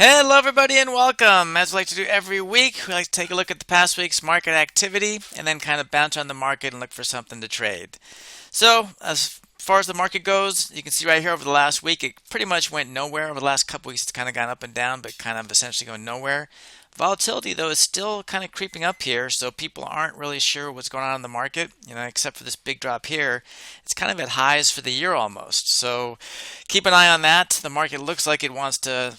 Hello, everybody, and welcome. As we like to do every week, we like to take a look at the past week's market activity and then kind of bounce on the market and look for something to trade. So, as far as the market goes, you can see right here over the last week, it pretty much went nowhere. Over the last couple weeks, it's kind of gone up and down, but kind of essentially going nowhere. Volatility, though, is still kind of creeping up here, so people aren't really sure what's going on in the market, except for this big drop here. It's kind of at highs for the year almost. So keep an eye on that. The market looks like it wants to,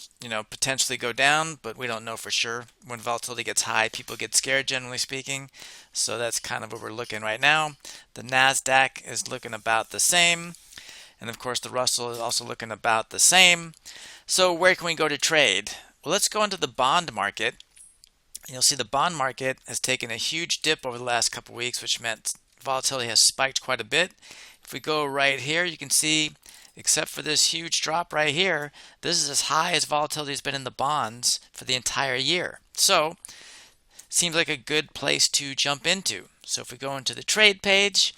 potentially go down, but we don't know for sure. When volatility gets high, people get scared, generally speaking. So that's kind of what we're looking right now. The NASDAQ is looking about the same. And of course, the Russell is also looking about the same. So where can we go to trade? Well, let's go into the bond market. You'll see the bond market has taken a huge dip over the last couple weeks, which meant volatility has spiked quite a bit. If we go right here, you can see, except for this huge drop right here, this is as high as volatility has been in the bonds for the entire year. So, seems like a good place to jump into. So if we go into the trade page,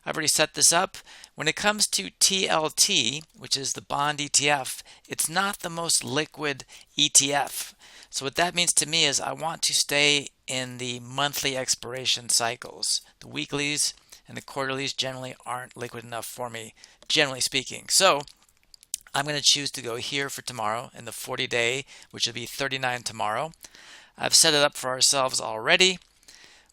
I've already set this up. When it comes to TLT, which is the bond ETF, it's not the most liquid ETF. So what that means to me is I want to stay in the monthly expiration cycles. The weeklies and the quarterlies generally aren't liquid enough for me, generally speaking. So I'm going to choose to go here for tomorrow in the 40-day, which will be 39 tomorrow. I've set it up for ourselves already.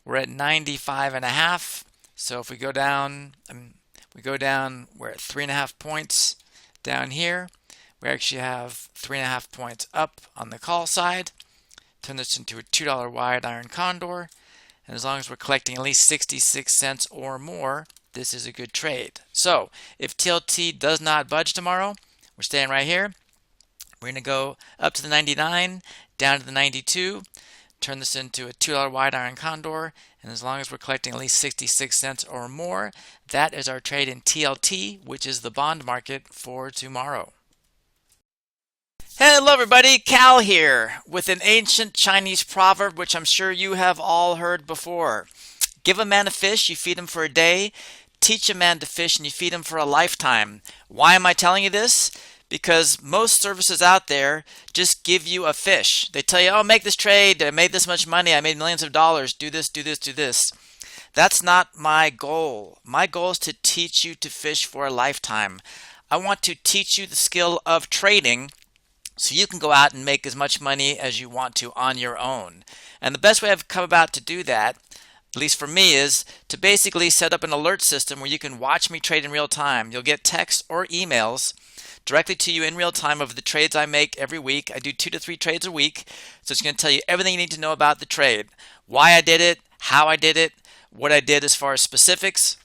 We're at 95.5. So if we go down, we're at 3.5 points down here. We actually have 3.5 points up on the call side. Turn this into a $2 wide iron Condor. And as long as we're collecting at least 66 cents or more, this is a good trade. So if TLT does not budge tomorrow, we're staying right here. We're going to go up to the 99, down to the 92. Turn this into a $2 wide iron Condor, and as long as we're collecting at least 66 cents or more, that is our trade in TLT, which is the bond market for tomorrow. Hello everybody, Cal here with an ancient Chinese proverb which I'm sure you have all heard before. Give a man a fish, you feed him for a day. Teach a man to fish and you feed him for a lifetime. Why am I telling you this? Because most services out there just give you a fish. They tell you, oh, make this trade, I made this much money, I made millions of dollars, do this, do this, do this. That's not my goal. My goal is to teach you to fish for a lifetime. I want to teach you the skill of trading so you can go out and make as much money as you want to on your own. And the best way I've come about to do that, at least for me, is to basically set up an alert system where you can watch me trade in real time. You'll get texts or emails directly to you in real time of the trades I make every week. I do 2 to 3 trades a week, so it's going to tell you everything you need to know about the trade. Why I did it, how I did it, what I did as far as specifics.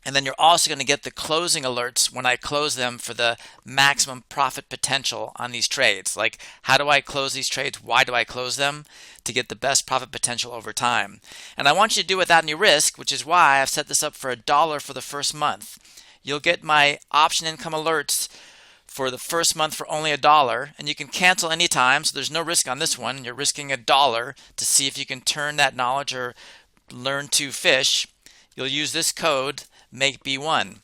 And then you're also going to get the closing alerts when I close them for the maximum profit potential on these trades. Like, how do I close these trades? Why do I close them? To get the best profit potential over time. And I want you to do it without any risk, which is why I've set this up for $1 for the first month. You'll get my option income alerts for the first month for only $1, and you can cancel anytime, so there's no risk on this one. You're risking $1 to see if you can turn that knowledge or learn to fish. You'll use this code, MakeB1.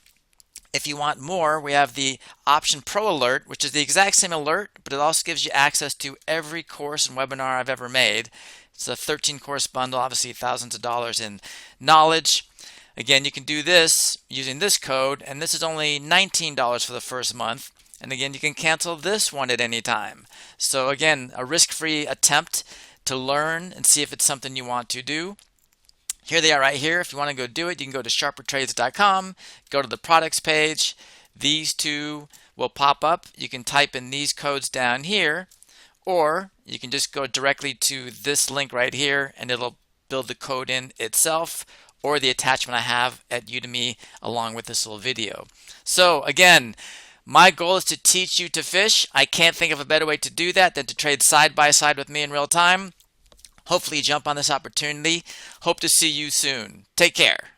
If you want more, we have the Option Pro Alert, which is the exact same alert, but it also gives you access to every course and webinar I've ever made. It's a 13-course bundle, obviously thousands of dollars in knowledge. Again, you can do this using this code, and this is only $19 for the first month. And again, you can cancel this one at any time. So again, a risk-free attempt to learn and see if it's something you want to do. Here they are right here. If you want to go do it, you can go to sharpertrades.com, go to the products page. These two will pop up. You can type in these codes down here, or you can just go directly to this link right here and it'll build the code in itself, or the attachment I have at Udemy along with this little video. So again, my goal is to teach you to fish. I can't think of a better way to do that than to trade side by side with me in real time. Hopefully you jump on this opportunity. Hope to see you soon. Take care.